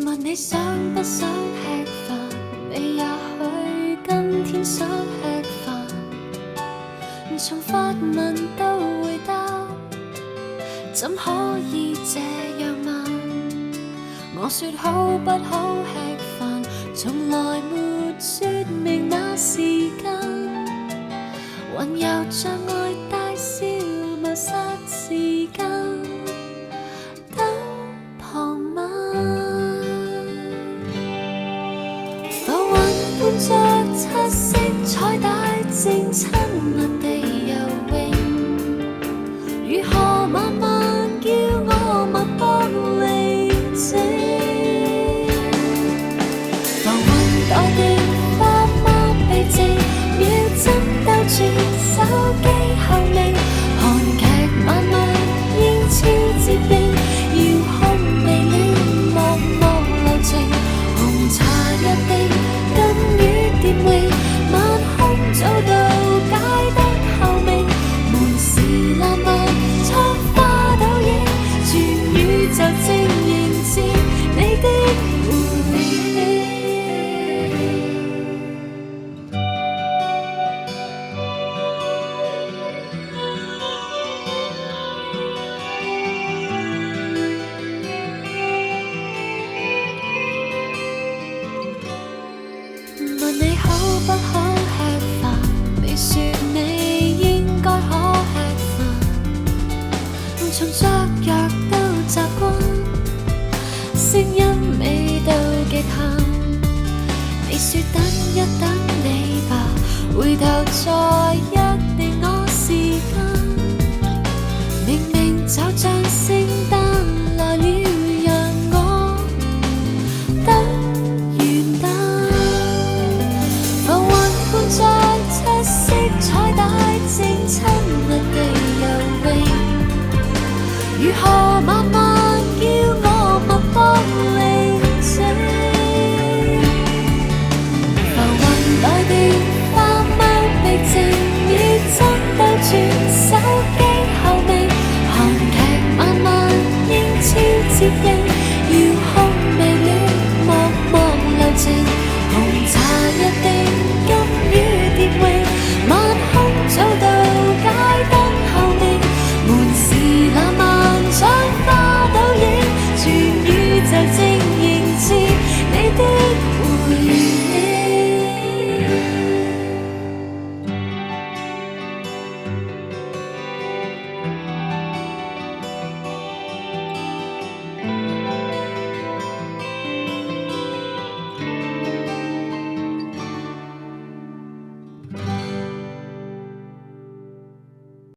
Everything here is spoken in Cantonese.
問你想不想吃飯，你也許今天想吃飯，從發問到回答，怎可以這樣慢？我說好不好吃飯，從來沒說明那時間，還由障礙大笑謀殺時間，等傍晚。浮雲伴着七色彩帶，正親密地游泳，如何慢慢叫我脈搏離靜？浮雲待地花貓避靜，秒針兜住手機後面。